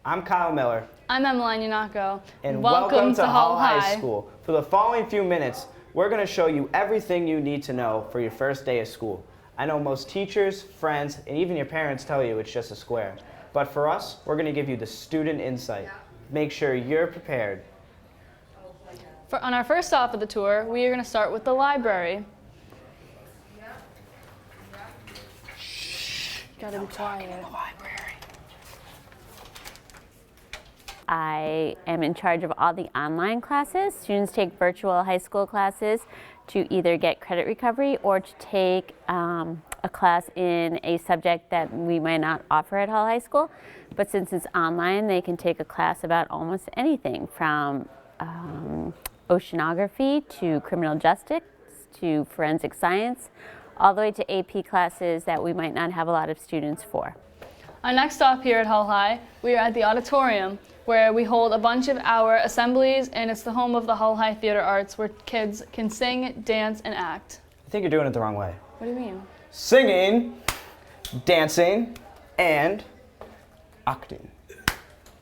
I'm Kyle Miller. I'm Emmeline Yanacco. And welcome to Hull High School. For the following few minutes, we're going to show you everything you need to know for your first day of school. I know most teachers, friends, and even your parents tell you it's just a square. But for us, we're going to give you the student insight. Make sure you're prepared. On our first stop of the tour, we are going to start with the library. Shh. Gotta be quiet. I am in charge of all the online classes. Students take virtual high school classes to either get credit recovery or to take a class in a subject that we might not offer at Hull High School. But since it's online, they can take a class about almost anything from oceanography to criminal justice to forensic science, all the way to AP classes that we might not have a lot of students for. Our next stop here at Hull High, we are at the Auditorium, where we hold a bunch of our assemblies, and it's the home of the Hull High Theater Arts, where kids can sing, dance, and act. I think you're doing it the wrong way. What do you mean? Singing, dancing, and acting.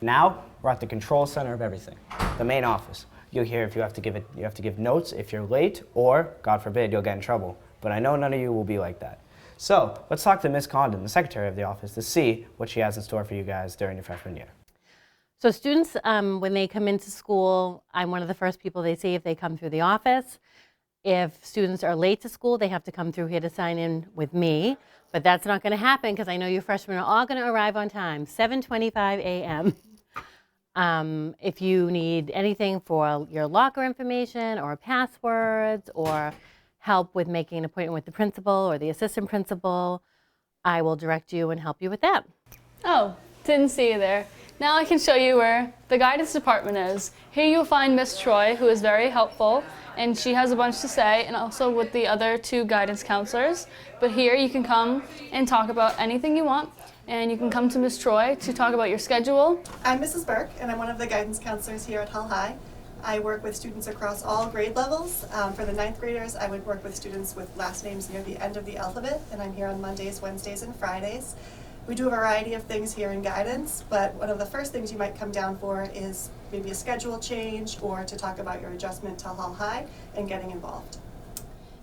Now, we're at the control center of everything, the main office. You'll hear if you have to give notes if you're late, or, God forbid, you'll get in trouble. But I know none of you will be like that. So, let's talk to Miss Condon, the secretary of the office, to see what she has in store for you guys during your freshman year. So students, when they come into school, I'm one of the first people they see if they come through the office. If students are late to school, they have to come through here to sign in with me. But that's not going to happen because I know you freshmen are all going to arrive on time, 7:25 a.m. If you need anything for your locker information or passwords or help with making an appointment with the principal or the assistant principal, I will direct you and help you with that. Oh, didn't see you there. Now I can show you where the guidance department is. Here you'll find Miss Troy, who is very helpful, and she has a bunch to say, and also with the other two guidance counselors. But here you can come and talk about anything you want, and you can come to Miss Troy to talk about your schedule. I'm Mrs. Burke, and I'm one of the guidance counselors here at Hull High. I work with students across all grade levels. For the 9th graders, I would work with students with last names near the end of the alphabet, and I'm here on Mondays, Wednesdays, and Fridays. We do a variety of things here in guidance, but one of the first things you might come down for is maybe a schedule change or to talk about your adjustment to Hull High and getting involved.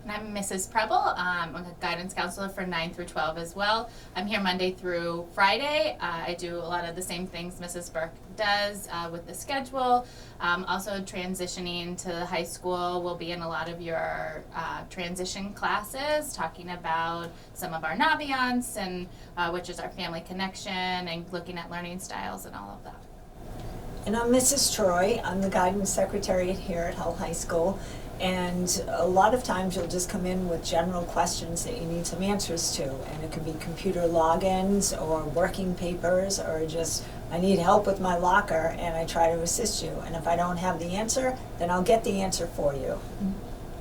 And I'm Mrs. Preble. I'm a guidance counselor for 9 through 12 as well. I'm here Monday through Friday. I do a lot of the same things Mrs. Burke does with the schedule. Also transitioning to high school, we'll be in a lot of your transition classes, talking about some of our naviance, and which is our family connection, and looking at learning styles and all of that. And I'm Mrs. Troy. I'm the guidance secretary here at Hull High School. And a lot of times you'll just come in with general questions that you need some answers to. And it could be computer logins or working papers or just, I need help with my locker and I try to assist you. And if I don't have the answer, then I'll get the answer for you.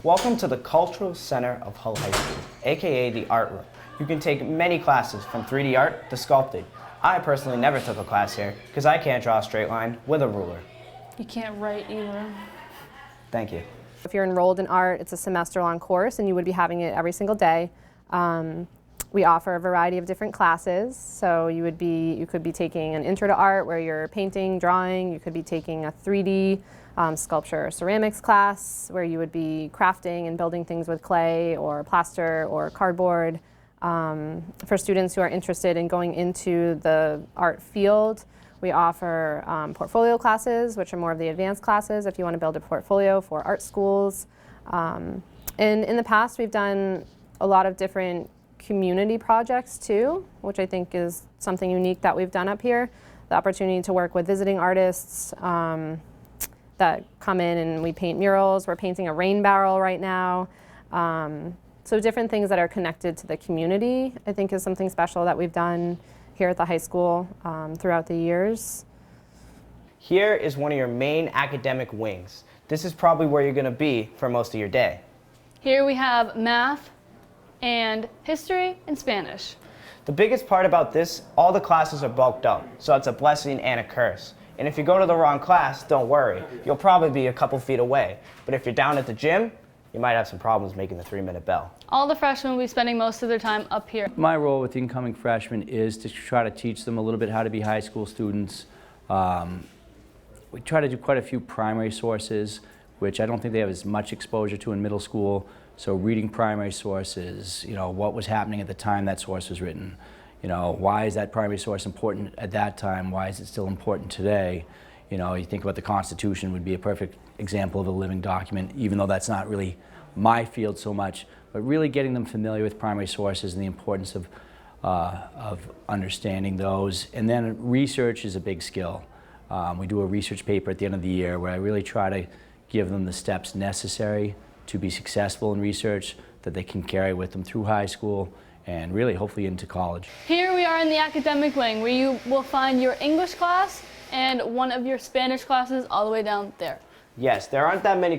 Welcome to the Cultural Center of Hull High School, aka the Art Room. You can take many classes from 3D art to sculpting. I personally never took a class here because I can't draw a straight line with a ruler. You can't write either. Thank you. If you're enrolled in art, it's a semester-long course and you would be having it every single day. We offer a variety of different classes. So you could be taking an intro to art where you're painting, drawing. You could be taking a 3D sculpture or ceramics class where you would be crafting and building things with clay or plaster or cardboard. For students who are interested in going into the art field, we offer portfolio classes, which are more of the advanced classes if you want to build a portfolio for art schools. And in the past, we've done a lot of different community projects too, which I think is something unique that we've done up here. The opportunity to work with visiting artists that come in and we paint murals. We're painting a rain barrel right now. So different things that are connected to the community, I think, is something special that we've done here at the high school throughout the years. Here is one of your main academic wings. This is probably where you're going to be for most of your day. Here we have math and history and Spanish. The biggest part about this, all the classes are bulked up, so it's a blessing and a curse. And if you go to the wrong class, don't worry. You'll probably be a couple feet away. But if you're down at the gym, you might have some problems making the 3-minute bell. All the freshmen will be spending most of their time up here. My role with incoming freshmen is to try to teach them a little bit how to be high school students, We try to do quite a few primary sources, which I don't think they have as much exposure to in middle school. So reading primary sources, you know, what was happening at the time that source was written. You know, why is that primary source important at that time? Why is it still important today? You know, you think about the Constitution would be a perfect example of a living document, even though that's not really my field so much, but really getting them familiar with primary sources and the importance of understanding those. And then research is a big skill. We do a research paper at the end of the year where I really try to give them the steps necessary to be successful in research that they can carry with them through high school and really hopefully into college. Here we are in the academic wing where you will find your English class and one of your Spanish classes all the way down there. Yes, there aren't that many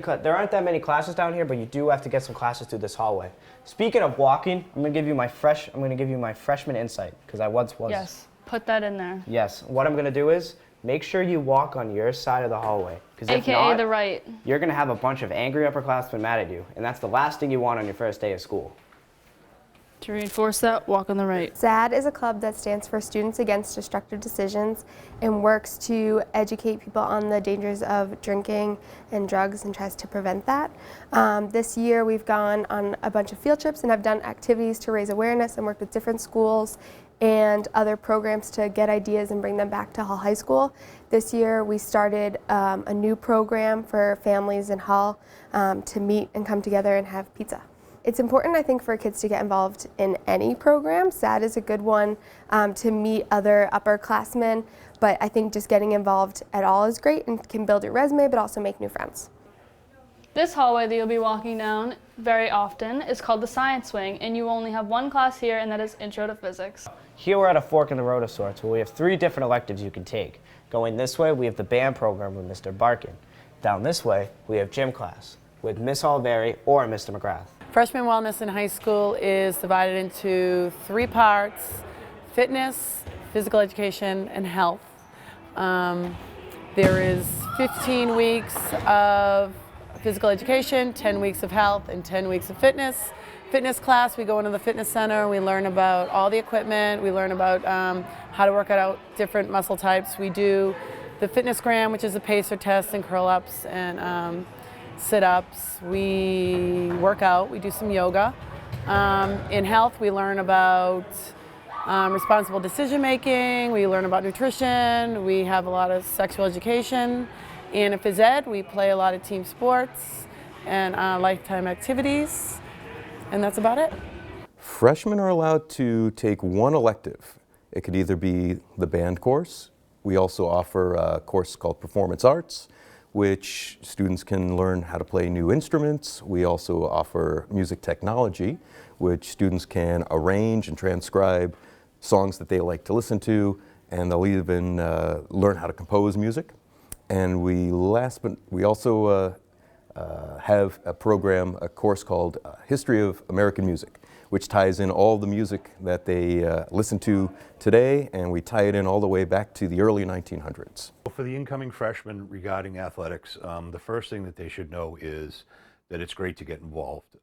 classes down here, but you do have to get some classes through this hallway. Speaking of walking, I'm going to give you my freshman insight because I once was. Yes, put that in there. Yes, what I'm going to do is make sure you walk on your side of the hallway. Because if AKA not, the right. you're going to have a bunch of angry upperclassmen mad at you, and that's the last thing you want on your first day of school. To reinforce that, walk on the right. SAD is a club that stands for Students Against Destructive Decisions and works to educate people on the dangers of drinking and drugs and tries to prevent that. This year we've gone on a bunch of field trips and have done activities to raise awareness and worked with different schools and other programs to get ideas and bring them back to Hull High School. This year we started a new program for families in Hull to meet and come together and have pizza. It's important, I think, for kids to get involved in any program. SAD is a good one to meet other upperclassmen, but I think just getting involved at all is great and can build your resume, but also make new friends. This hallway that you'll be walking down very often is called the Science Wing, and you only have one class here, and that is Intro to Physics. Here we're at a fork in the road of sorts where we have 3 different electives you can take. Going this way, we have the band program with Mr. Barkin. Down this way, we have gym class with Miss Olveri or Mr. McGrath. Freshman wellness in high school is divided into 3 parts: fitness, physical education, and health. There is 15 weeks of physical education, 10 weeks of health, and 10 weeks of fitness. Fitness class, we go into the fitness center, we learn about all the equipment, we learn about how to work out different muscle types. We do the fitness gram, which is a pacer test and curl ups and sit-ups. We work out, we do some yoga. In health, we learn about responsible decision making, we learn about nutrition, we have a lot of sexual education. And in phys ed, we play a lot of team sports and lifetime activities, and that's about it. Freshmen are allowed to take 1 elective. It could either be the band course. We also offer a course called Performance Arts, which students can learn how to play new instruments. We also offer music technology, which students can arrange and transcribe songs that they like to listen to, and they'll even learn how to compose music. And we also have a program, a course called History of American Music, which ties in all the music that they listen to today, and we tie it in all the way back to the early 1900s. For the incoming freshmen regarding athletics, the first thing that they should know is that it's great to get involved.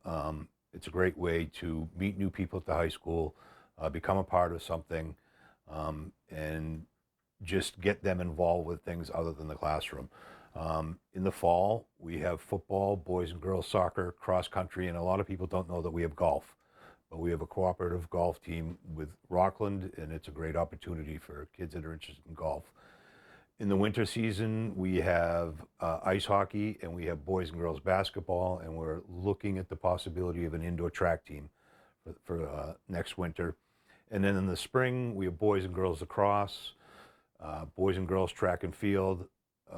It's a great way to meet new people at the high school, become a part of something, and just get them involved with things other than the classroom. In the fall, we have football, boys and girls soccer, cross country, and a lot of people don't know that we have golf. But we have a cooperative golf team with Rockland, and it's a great opportunity for kids that are interested in golf. In the winter season, we have ice hockey, and we have boys and girls basketball, and we're looking at the possibility of an indoor track team for next winter. And then in the spring, we have boys and girls lacrosse, boys and girls track and field,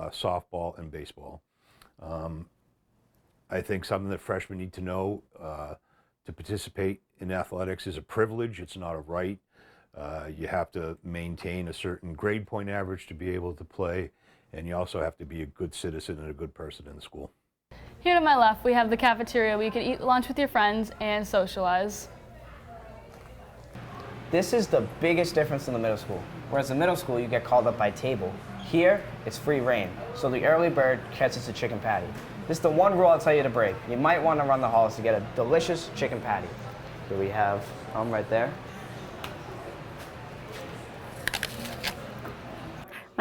softball, and baseball. I think something that freshmen need to know, to participate in athletics is a privilege, it's not a right. You have to maintain a certain grade point average to be able to play, and you also have to be a good citizen and a good person in the school. Here to my left, we have the cafeteria where you can eat lunch with your friends and socialize. This is the biggest difference in the middle school. Whereas in middle school, you get called up by table. Here, it's free reign, so the early bird catches a chicken patty. This is the one rule I'll tell you to break. You might want to run the halls to get a delicious chicken patty. Here we have right there.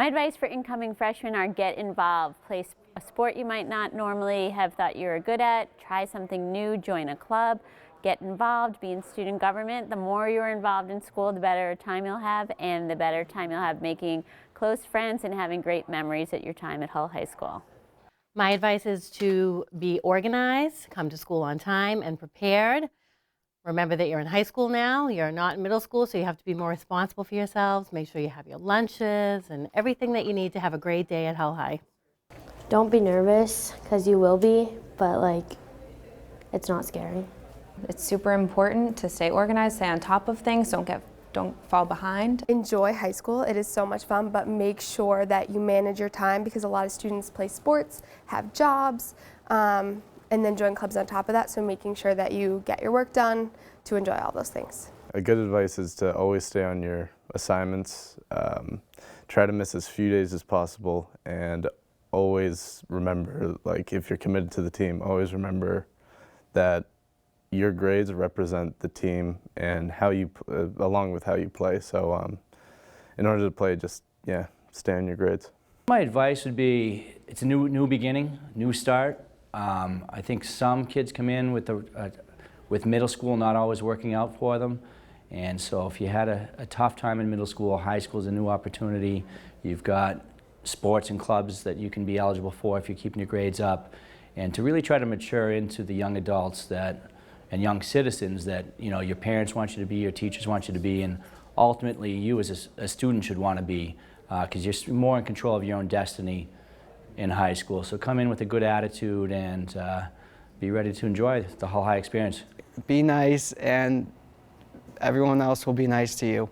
My advice for incoming freshmen are get involved. Play a sport you might not normally have thought you were good at. Try something new, join a club, get involved, be in student government. The more you're involved in school, the better time you'll have, and the better time you'll have making close friends and having great memories at your time at Hull High School. My advice is to be organized, come to school on time and prepared. Remember that you're in high school now, you're not in middle school, so you have to be more responsible for yourselves. Make sure you have your lunches and everything that you need to have a great day at Hull High. Don't be nervous, because you will be, but like, it's not scary. It's super important to stay organized, stay on top of things, don't fall behind. Enjoy high school. It is so much fun, but make sure that you manage your time because a lot of students play sports, have jobs, and then join clubs on top of that, so making sure that you get your work done to enjoy all those things. A good advice is to always stay on your assignments, try to miss as few days as possible, and always remember, like if you're committed to the team, always remember that your grades represent the team and how you, along with how you play. So in order to play, just, stay on your grades. My advice would be, it's a new beginning, new start. I think some kids come in with middle school not always working out for them. And so if you had a tough time in middle school, high school is a new opportunity. You've got sports and clubs that you can be eligible for if you're keeping your grades up. And to really try to mature into the young adults and young citizens that your parents want you to be, your teachers want you to be, and ultimately you as a student should want to be, because you're more in control of your own destiny in high school. So come in with a good attitude and be ready to enjoy the Hull High experience. Be nice, and everyone else will be nice to you.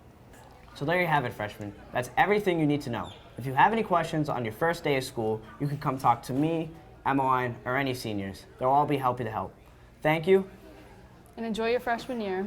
So there you have it, freshmen. That's everything you need to know. If you have any questions on your first day of school, you can come talk to me, Emmeline, or any seniors. They'll all be happy to help. Thank you. And enjoy your freshman year.